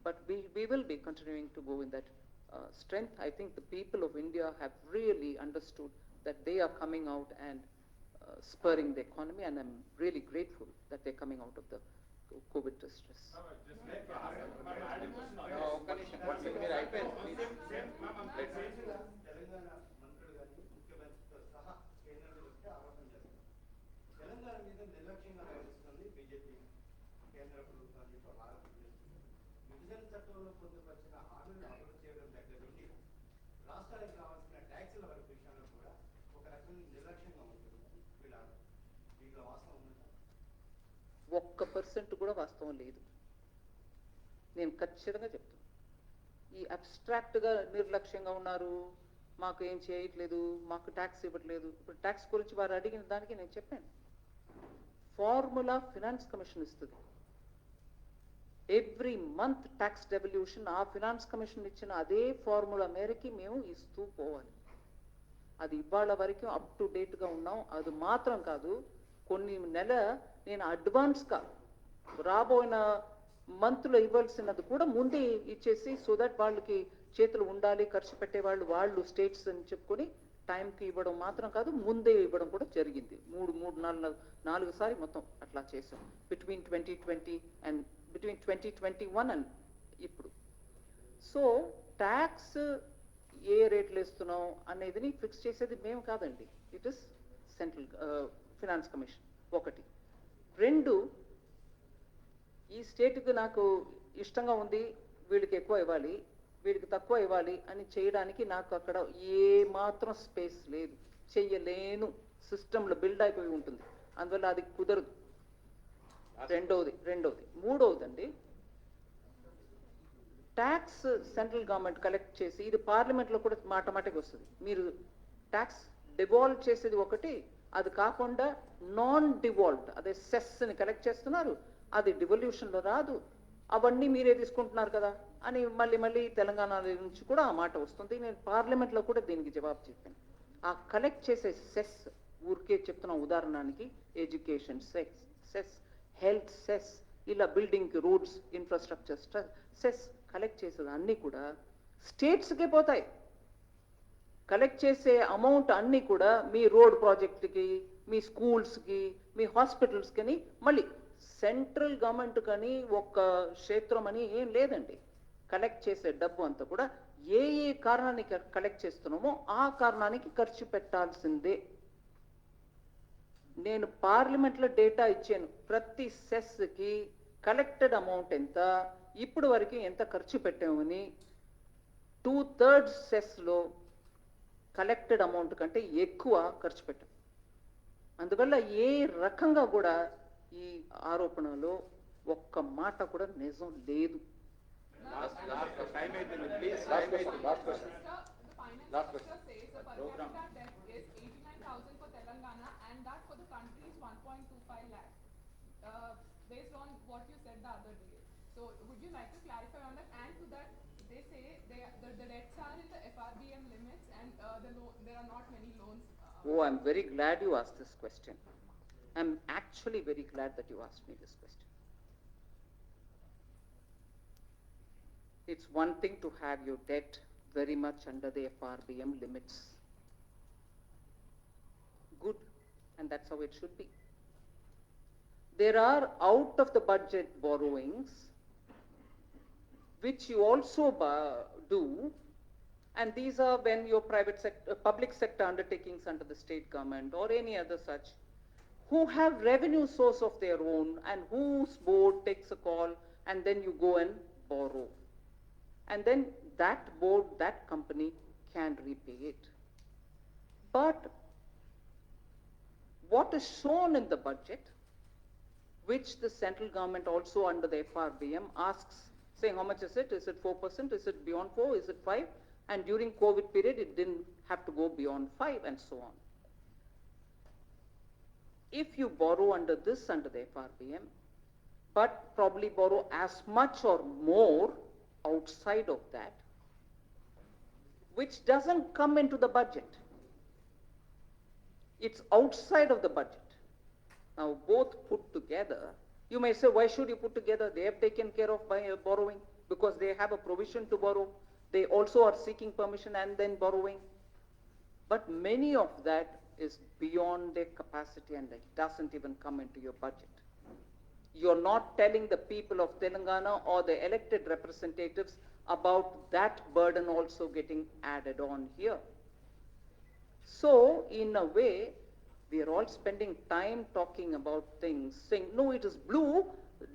But we will be continuing to go in that strength. I think the people of India have really understood that they are coming out and spurring the economy, and I'm really grateful that they're coming out of the COVID distress. Telangana మంత్రులు కానీ ముఖ్యమంత్రితో సహా కేంద్రం దృష్టి ఆరోపణ చేస్తారు. తెలంగాణ మీద నిర్లక్ష్యంగా వ్యవహరిస్తుంది బీజేపీ కేంద్ర ప్రభుత్వాన్ని ఆరోపణ చేస్తుంది. విభజన చట్టంలో పొందుపరిచిన హామీలను అమలు చేయడం దగ్గర నుండి రాష్ట్రానికి కావాల్సిన ట్యాక్సుల వరకు విషయంలో కూడా ఒక రకమైన నిర్లక్ష్యంగా ఉంటుంది వీళ్ళ దీంట్లో వాస్తవం ఉందా? 1% కూడా వాస్తవం లేదు. నేను ఖచ్చితంగా చెప్తాను. ఈ అబ్స్ట్రాక్ట్గా నిర్లక్ష్యంగా ఉన్నారు, మాకు ఏం చేయట్లేదు, మాకు ట్యాక్స్ ఇవ్వట్లేదు. ఇప్పుడు ట్యాక్స్ గురించి వారు అడిగిన దానికి నేను చెప్పాను. ఫార్ములా ఫినాన్స్ కమిషన్ ఇస్తుంది. ఎవ్రీ మంత్ ట్యాక్స్ డెవల్యూషన్ ఆ ఫినాన్స్ కమిషన్ ఇచ్చిన అదే ఫార్ములా మేరకి మేము ఇస్తూ పోవాలి. అది ఇవాళ వరకు అప్ టు డేట్గా ఉన్నాం. అది మాత్రం కాదు, కొన్ని నెల నేను అడ్వాన్స్గా రాబోయిన మంత్లో ఇవ్వాల్సినది కూడా ముందే ఇచ్చేసి, సో దట్ వాళ్ళకి చేతులు ఉండాలి, ఖర్చు పెట్టేవాళ్ళు వాళ్ళు స్టేట్స్ అని చెప్పుకొని టైంకి ఇవ్వడం మాత్రం కాదు, ముందే ఇవ్వడం కూడా జరిగింది. నాలుగు సారి మొత్తం అట్లా చేసాం బిట్వీన్ 2020 అండ్ బిట్వీన్ 2021 అండ్ ఇప్పుడు. సో ట్యాక్స్ ఏ రేట్లు వేస్తున్నాం అనేది ఫిక్స్ చేసేది మేము కాదండి, it is central finance commission. ఒకటి. రెండు, ఈ స్టేట్కి నాకు ఇష్టంగా ఉంది, వీడికి ఎక్కువ ఇవ్వాలి, వీడికి తక్కువ ఇవ్వాలి అని చేయడానికి నాకు అక్కడ ఏ మాత్రం స్పేస్ లేదు, చెయ్యలేను. సిస్టంలో బిల్డ్ అయిపోయి ఉంటుంది, అందువల్ల అది కుదరదు. రెండవది. మూడవదండి, ట్యాక్స్ సెంట్రల్ గవర్నమెంట్ కలెక్ట్ చేసి, ఇది పార్లమెంట్లో కూడా మాటమాటకి వస్తుంది. మీరు ట్యాక్స్ డివాల్వ్ చేసేది ఒకటి, అది కాకుండా నాన్ డివాల్వ్డ్ అదే సెస్ని కలెక్ట్ చేస్తున్నారు, అది డివల్యూషన్లో రాదు, అవన్నీ మీరే తీసుకుంటున్నారు కదా అని మళ్ళీ తెలంగాణ నుంచి కూడా ఆ మాట వస్తుంది. నేను పార్లమెంట్లో కూడా దీనికి జవాబు చెప్పాను. ఆ కలెక్ట్ చేసే సెస్, ఊరికే చెప్తున్న ఉదాహరణకి ఎడ్యుకేషన్ సెస్, హెల్త్ సెస్, ఇలా బిల్డింగ్కి రోడ్స్ ఇన్ఫ్రాస్ట్రక్చర్ సెస్ కలెక్ట్ చేసేది అన్నీ కూడా స్టేట్స్కే పోతాయి. కలెక్ట్ చేసే అమౌంట్ అన్నీ కూడా మీ రోడ్ ప్రాజెక్టుకి, మీ స్కూల్స్కి, మీ హాస్పిటల్స్కి, మళ్ళీ సెంట్రల్ గవర్నమెంట్ కానీ ఒక్క క్షేత్రం అని ఏం లేదండి. కలెక్ట్ చేసే డబ్బు అంతా కూడా ఏ కారణానికి కలెక్ట్ చేస్తున్నామో ఆ కారణానికి ఖర్చు పెట్టాల్సిందే. నేను పార్లమెంట్లో డేటా ఇచ్చాను, ప్రతి సెస్కి కలెక్టెడ్ అమౌంట్ ఎంత, ఇప్పుడు వరకు ఎంత ఖర్చు పెట్టామని. 2/3 సెస్లో కలెక్టెడ్ అమౌంట్ కంటే ఎక్కువ ఖర్చు పెట్టాం. అందువల్ల ఏ రకంగా కూడా ఈ ఆరోపణలో ఒక్క మాట కూడా నిజం లేదు. Last question. Last question. Says the per capita debt is 89,000 for Telangana and that for the country is 1.25 lakh. Based on what you said the other day. So would you like to clarify on that? And to that, they say the debts are in the FRBM limits and there are not many loans. Oh, I'm very glad you asked this question. I'm actually very glad that you asked me this question. It's one thing to have your debt very much under the FRBM limits. Good, and that's how it should be. There are out of the budget borrowings, which you also do, and these are when your public sector undertakings under the state government or any other such, who have revenue source of their own and whose board takes a call and then you go and borrow. And then that board, that company can repay it. But what is shown in the budget, which the central government also under the FRBM asks, saying how much is it? Is it 4%? Is it beyond 4? Is it 5? And during COVID period, it didn't have to go beyond 5 and so on. If you borrow under the FRBM, but probably borrow as much or more outside of that, which doesn't come into the budget. It's outside of the budget. Now, both put together, you may say, why should you put together? They have taken care of by borrowing because they have a provision to borrow. They also are seeking permission and then borrowing. But many of that is beyond their capacity and it doesn't even come into your budget. You're not telling the people of Telangana or the elected representatives about that burden also getting added on here. So, in a way, we are all spending time talking about things, saying, no, it is blue,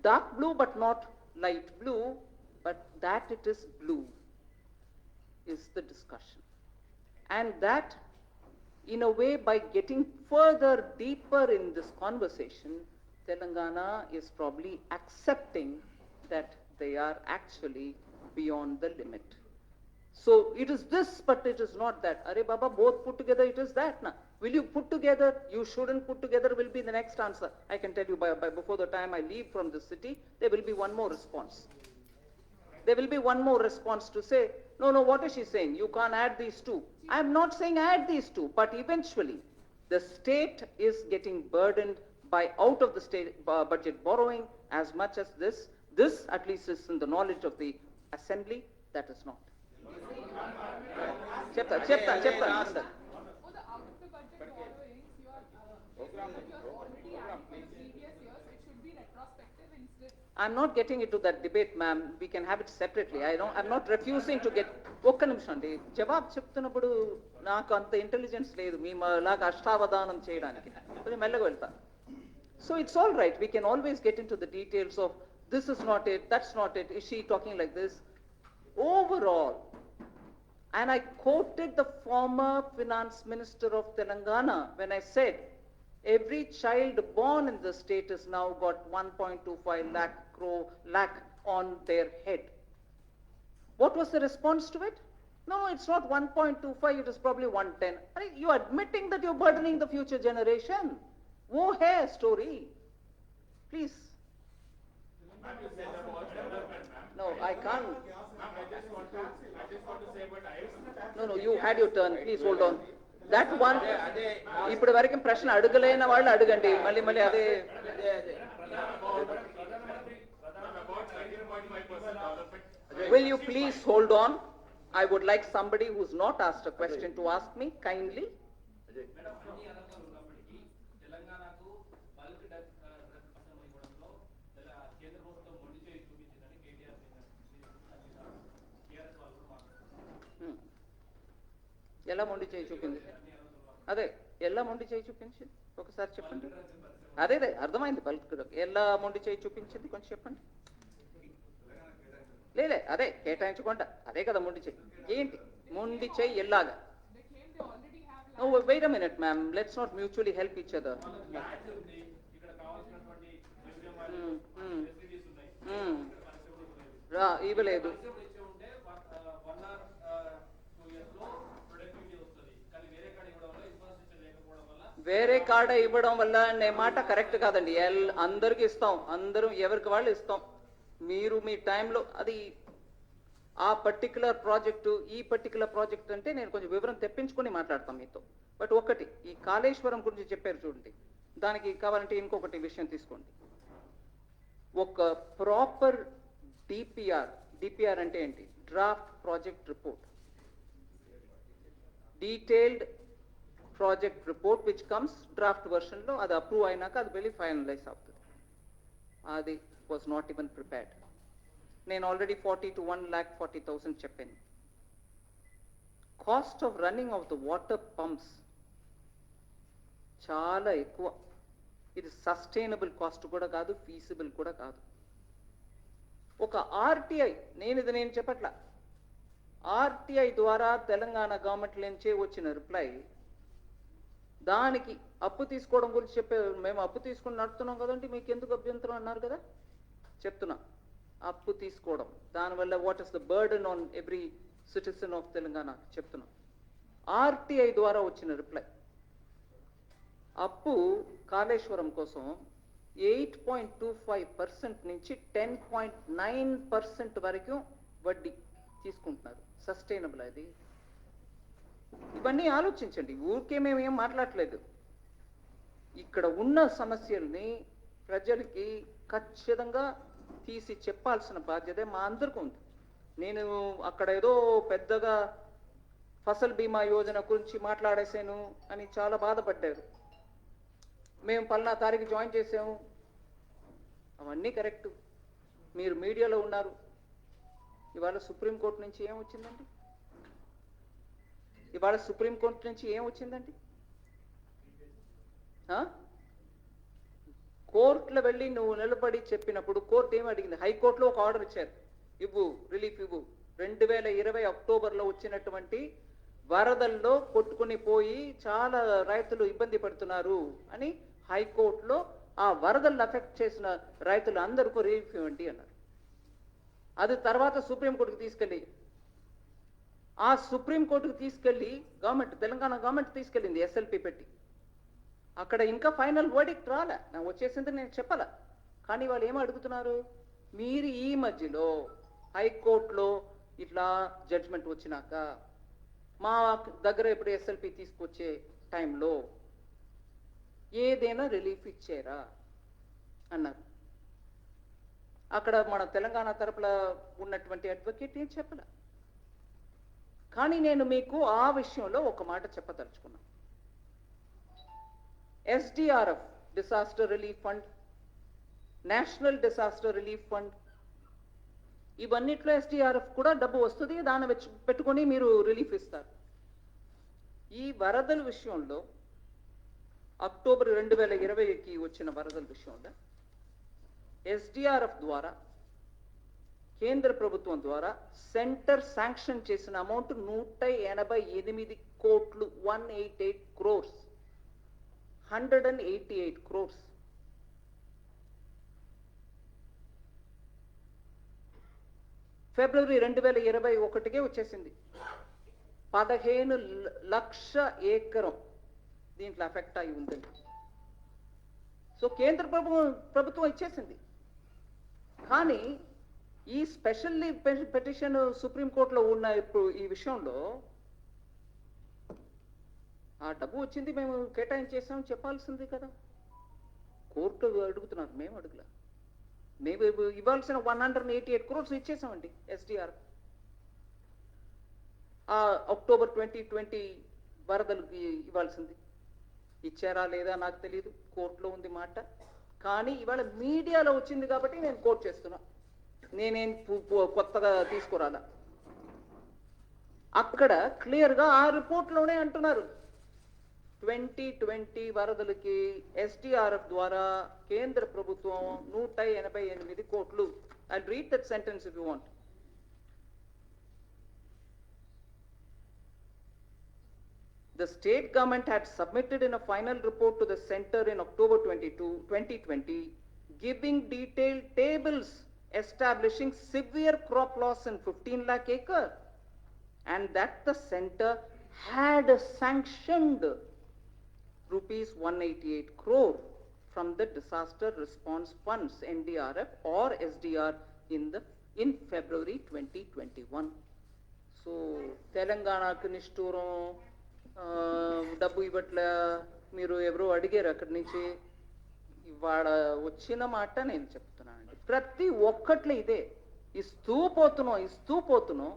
dark blue, but not light blue, but that it is blue is the discussion. And that, in a way, by getting further, deeper in this conversation, Telangana is probably accepting that they are actually beyond the limit. So it is this, but it is not that. Arey Baba, both put together, it is that. Na. Will you put together? You shouldn't put together will be the next answer. I can tell you by before the time I leave from the city, there will be one more response. There will be one more response to say, no, what is she saying? You can't add these two. I am not saying add these two, but eventually the state is getting burdened by out of the state budget borrowing as much as this. This at least is in the knowledge of the assembly, that is not. Chepta. For the out of the budget borrowings, you are already adding for the previous years. It should be retrospective instead. I'm not getting into that debate, ma'am. We can have it separately. I'm not refusing to get. ఒక్క నిమిషం అండి జవాబు చెప్తున్నప్పుడు నాకు అంత intelligence లేదు మీ లాగా అష్టావధానం చేయడానికి కొంచెం మెల్లగా వెళ్తాను. So it's all right. We can always get into the details of this is not it, that's not it. Is she talking like this? Overall, and I quoted the former finance minister of Telangana when I said, every child born in the state has now got 1.25 lakh on their head. What was the response to it? No, it's not 1.25, it is probably 110. You are admitting that you're burdening the future generation. Wo hai story. Please. No, I can't. No, you had your turn. Please hold on. That one, ఇప్పుడు వరకు ప్రశ్న అడగలేని వాళ్ళు అడగండి మళ్ళీ అదే. Will you please hold on? I would like somebody who's not asked a question to ask me kindly. ఎలా మొండి చేయి చూపింది? అదే ఎలా మొండి చేయి చూపించింది ఒకసారి చెప్పండి. అదే అర్థమైంది బల్క్ ఎలా మొండి చేయి చూపించింది కొంచెం చెప్పండి. లేలే అదే కేటాయించకుండా అదే కదా మొండి చేయి. ఏంటి మొండి చేయి ఎలాగా? No, wait a minute, ma'am. Let's not mutually help each other. ఇవ్వలేదు. వేరే కాడ ఇవ్వడం వల్ల అనే మాట కరెక్ట్ కాదండి. అందరికి ఇస్తాం, అందరూ ఎవరికి వాళ్ళు ఇస్తాం. మీరు మీ టైంలో అది ఆ పర్టికులర్ ప్రాజెక్టు ఈ పర్టికులర్ ప్రాజెక్ట్ అంటే నేను కొంచెం వివరం తెప్పించుకొని మాట్లాడతాం మీతో. బట్ ఒకటి ఈ కాళేశ్వరం గురించి చెప్పారు చూడండి, దానికి కావాలంటే ఇంకొకటి విషయం తీసుకోండి. ఒక ప్రాపర్ డిపిఆర్ అంటే ఏంటి? Draft project report. Detailed project report which comes draft వెర్షన్లో అది అప్రూవ్ అయినాక అది వెళ్ళి ఫైనలైజ్ అవుతుంది. అది వాజ్ నాట్ ఈవెన్ ప్రిపేర్డ్. నేను ఆల్రెడీ 40 to 1,40,000 చెప్పాను. Cost of running of the water pumps చాలా ఎక్కువ. ఇది సస్టైనబుల్ కాస్ట్ కూడా కాదు, ఫీజిబుల్ కూడా కాదు. ఒక ఆర్టీఐ, నేను చెప్పట్లా, ఆర్టీఐ ద్వారా తెలంగాణ గవర్నమెంట్ నుంచే వచ్చిన రిప్లై, దానికి అప్పు తీసుకోవడం గురించి చెప్పే, మేము అప్పు తీసుకుని నడుతున్నాం కదండి, మీకు ఎందుకు అభ్యంతరం అన్నారు కదా, చెప్తున్నా. అప్పు తీసుకోవడం దానివల్ల what is the burden on every citizen of Telangana చెప్తున్నా. ఆర్టీఐ ద్వారా వచ్చిన రిప్లై, అప్పు కాళేశ్వరం కోసం 8.25% నుంచి 10.9% వరకు వడ్డీ తీసుకుంటున్నారు. సస్టైనబుల్ అది? ఇవన్నీ ఆలోచించండి. ఊరికే మేము ఏం మాట్లాడలేదు. ఇక్కడ ఉన్న సమస్యల్ని ప్రజలకి ఖచ్చితంగా తీసి చెప్పాల్సిన బాధ్యత మా అందరికీ ఉంది. నేను అక్కడ ఏదో పెద్దగా ఫసల్ బీమా యోజన గురించి మాట్లాడేశాను అని చాలా బాధపడ్డారు. మేము పలానా తారీఖు జాయిన్ చేసాము, అవన్నీ కరెక్టు. మీరు మీడియాలో ఉన్నారు. ఇవాళ సుప్రీంకోర్టు నుంచి ఏం వచ్చిందండి? ఇవాళ సుప్రీంకోర్టు నుంచి ఏం వచ్చిందండి? కోర్టులో వెళ్ళి నువ్వు నిలబడి చెప్పినప్పుడు కోర్టు ఏమి అడిగింది? హైకోర్టులో ఒక ఆర్డర్ ఇచ్చారు, ఇవ్వు, రిలీఫ్ ఇవ్వు. 2020 అక్టోబర్లో వచ్చినటువంటి వరదల్లో కొట్టుకుని పోయి చాలా రైతులు ఇబ్బంది పడుతున్నారు అని హైకోర్టులో ఆ వరదలను అఫెక్ట్ చేసిన రైతులు అందరికీ రిలీఫ్ ఇవ్వండి అన్నారు. అది తర్వాత సుప్రీంకోర్టుకు తీసుకెళ్ళి, ఆ సుప్రీంకోర్టుకు తీసుకెళ్ళి తెలంగాణ గవర్నమెంట్ తీసుకెళ్ళింది ఎస్ఎల్పి పెట్టి. అక్కడ ఇంకా ఫైనల్ వర్డిక్ట్ రాలే, నా వచ్చేసింది నేను చెప్పాలా. కానీ వాళ్ళు ఏమో అడుగుతున్నారు, మీరు ఈ మధ్యలో హైకోర్టులో ఇట్లా జడ్జిమెంట్ వచ్చినాక మా దగ్గర ఇప్పుడు ఎస్ఎల్పి తీసుకొచ్చే టైంలో ఏదైనా రిలీఫ్ ఇచ్చారా అన్నారు. అక్కడ మన తెలంగాణ తరపున ఉన్నటువంటి అడ్వకేట్ ఏం చెప్పలే. కానీ నేను మీకు ఆ విషయంలో ఒక మాట చెప్పదలుచుకున్నాను. SDRF disaster relief fund, national disaster relief fund, ఇవన్నిట్లో SDRF కూడా డబ్బు వస్తుంది, దాన్ని పెట్టుకొని మీరు రిలీఫ్ ఇస్తారు. ఈ వరదల విషయంలో అక్టోబర్ 2020కి వచ్చిన వరదల విషయంలో SDRF ద్వారా కేంద్ర ప్రభుత్వం ద్వారా సెంటర్ శాంక్షన్ చేసిన అమౌంట్ 188 కోట్లు, 188 crores, 188 crores. ఫిబ్రవరి 2021కే వచ్చేసింది. 15 లక్ష ఎకరం దీంట్లో ఎఫెక్ట్ అయి ఉందండి. సో కేంద్ర ప్రభుత్వం ఇచ్చేసింది. కానీ ఈ స్పెషల్ పిటిషన్ సుప్రీంకోర్టులో ఉన్న ఇప్పుడు ఈ విషయంలో ఆ డబ్బు వచ్చింది, మేము కేటాయించేసామని చెప్పాల్సింది కదా. కోర్టు అడుగుతున్నారు, మేము అడుగులా. మేము ఇవ్వాల్సిన 188 crores ఇచ్చేసామండి SDR. ఆ అక్టోబర్ 2020 వరదలకి ఇవ్వాల్సింది ఇచ్చారా లేదా నాకు తెలియదు, కోర్టులో ఉంది మాట. కానీ ఇవాళ మీడియాలో వచ్చింది కాబట్టి నేను కోర్టు చేస్తున్నా, నేనేం కొత్తగా తీసుకురాలా. అక్కడ క్లియర్గా ఆ రిపోర్ట్లోనే అంటున్నారు, 2020 వరదలకి SDRF ద్వారా కేంద్ర ప్రభుత్వం 188 కోట్లు. I'll read that sentence if you want. The state government had submitted in a final report to the center in October 2020, giving detailed tables establishing severe crop loss in 15 lakh acre, and that the center had sanctioned rupees 188 crore from the disaster response funds NDRF or SDR in February 2021. So తెలంగాణకు నిష్ఠూరం, డబ్బు ఇవ్వట్లే, మీరు ఎవరో అడిగారు అక్కడి నుంచి. ఇవాళ వచ్చిన మాట నేను చెప్తున్నానండి. ప్రతి ఒక్కట్లో ఇదే, ఇస్తూ పోతున్నాం.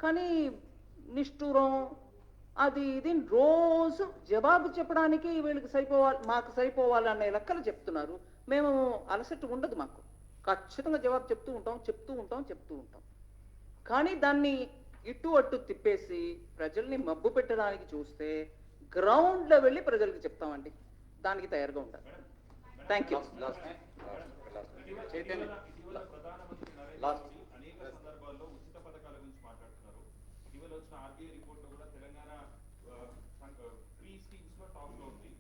కానీ నిష్ఠూరం, అది ఇది రోజు జవాబు చెప్పడానికి వీళ్ళకి సరిపోవాలి, మాకు సరిపోవాలి అనే లెక్కలు చెప్తున్నారు. మేము అలసట ఉండదు మాకు, ఖచ్చితంగా జవాబు చెప్తూ ఉంటాం. కానీ దాన్ని ఇటు అటు తిప్పేసి ప్రజల్ని మబ్బు పెట్టడానికి చూస్తే గ్రౌండ్లో వెళ్ళి ప్రజలకు చెప్తామండి. దానికి తయారుగా ఉండాలి. Thank you. చైతన్య ఇటీవల ప్రధానమంత్రి నరేంద్ర Last. మోడీ అనేక సందర్భాల్లో ఉచిత పథకాల గురించి మాట్లాడుతున్నారు. ఇటీవల వచ్చిన ఆర్బీఐ రిపోర్ట్ లో కూడా తెలంగాణ ఫ్రీ స్కీమ్స్ లో టాప్ లో ఉంది.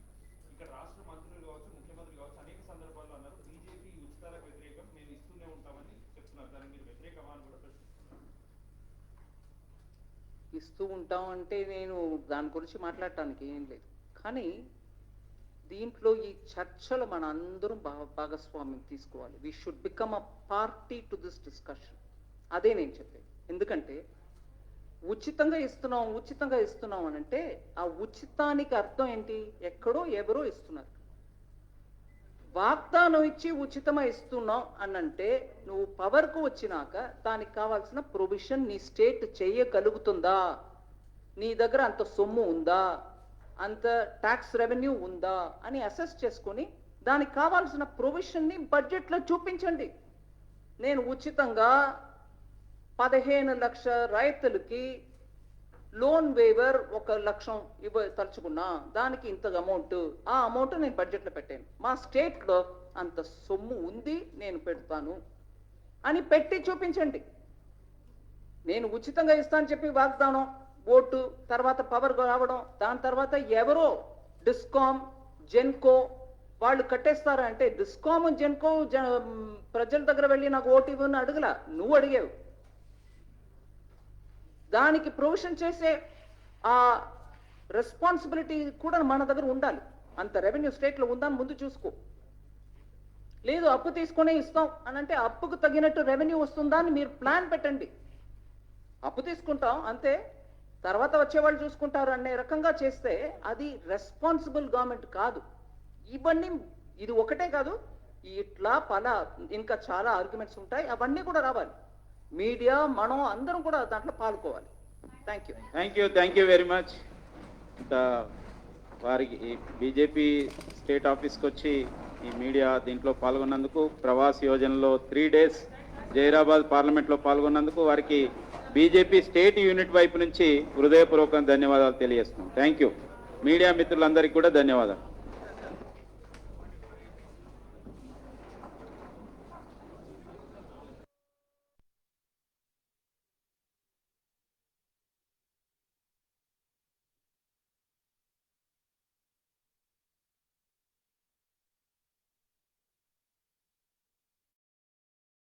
ఇక్కడ రాష్ట్ర మంత్రులు కావచ్చు, ముఖ్యమంత్రి కావచ్చు, అనేక సందర్భాల్లో అన్నారు బీజేపీ ఉచితాలకు వ్యతిరేకం, మేము ఇస్తూనే ఉంటామని చెప్తున్నారు. దానికి మీరు వ్యతిరేకమా అని కూడా ప్రశ్నిస్తున్నారు. ఇస్తూ ఉంటాం అంటే నేను దాని గురించి మాట్లాడటానికి ఏం లేదు. కానీ దీంట్లో ఈ చర్చలు మన అందరం భాగస్వామ్యం తీసుకోవాలి. We should become a party to this discussion. అదే నేను చెప్పేది. ఎందుకంటే ఉచితంగా ఇస్తున్నాం అని అంటే ఆ ఉచితానికి అర్థం ఏంటి? ఎక్కడో ఎవరో ఇస్తున్నారు. వాగ్దానం ఇచ్చి ఉచితంగా ఇస్తున్నాం అని అంటే నువ్వు పవర్కు వచ్చినాక దానికి కావాల్సిన ప్రొవిజన్ నీ స్టేట్ చేయగలుగుతుందా? నీ దగ్గర అంత సొమ్ము ఉందా, అంత ట్యాక్స్ రెవెన్యూ ఉందా అని అసెస్ చేసుకొని దానికి కావాల్సిన ప్రొవిజన్ని బడ్జెట్లో చూపించండి. నేను ఉచితంగా 15 లక్షల రైతులకి లోన్ వేవర్ 1 లక్షం తలుచుకున్నా, దానికి ఇంత అమౌంట్, ఆ అమౌంట్ నేను బడ్జెట్లో పెట్టాను. మా స్టేట్లో అంత సొమ్ము ఉంది, నేను పెడతాను అని పెట్టి చూపించండి. నేను ఉచితంగా ఇస్తానని చెప్పి వాగ్దానం, ఓటు, తర్వాత పవర్ రావడం, దాని తర్వాత ఎవరో డిస్కామ్, జెన్కో వాళ్ళు కట్టేస్తారా అంటే డిస్కామ్, జెన్కో ప్రజల దగ్గర వెళ్ళి నాకు ఓటు ఇవ్వని అడగలా, నువ్వు అడిగావు. దానికి ప్రొవిజన్ చేసే ఆ రెస్పాన్సిబిలిటీ కూడా మన దగ్గర ఉండాలి. అంత రెవెన్యూ స్టేట్లో ఉందని ముందు చూసుకో. లేదు అప్పు తీసుకునే ఇస్తాం అని అంటే అప్పుకు తగినట్టు రెవెన్యూ వస్తుందా అని మీరు ప్లాన్ పెట్టండి. అప్పు తీసుకుంటాం అంతే, తర్వాత వచ్చేవాళ్ళు చూసుకుంటారు అనే రకంగా చేస్తే అది రెస్పాన్సిబుల్ గవర్నమెంట్ కాదు. ఇవన్నీ ఇది ఒకటే కాదు, ఇట్లా ఇంకా చాలా ఆర్గ్యుమెంట్స్ ఉంటాయి. అవన్నీ కూడా రావాలి. మీడియా, మనం అందరం కూడా దాంట్లో పాల్గొవాలి. Thank you very much. వారికి బీజేపీ స్టేట్ ఆఫీస్కి వచ్చి ఈ మీడియా దీంట్లో పాల్గొన్నందుకు, ప్రవాస్ యోజనలో 3 days జైరాబాద్ పార్లమెంట్లో పాల్గొన్నందుకు వారికి బీజేపీ స్టేట్ యూనిట్ వైపు నుంచి హృదయపూర్వక ధన్యవాదాలు తెలియజేస్తున్నాం. Thank you. మీడియా మిత్రులందరికీ కూడా ధన్యవాదాలు.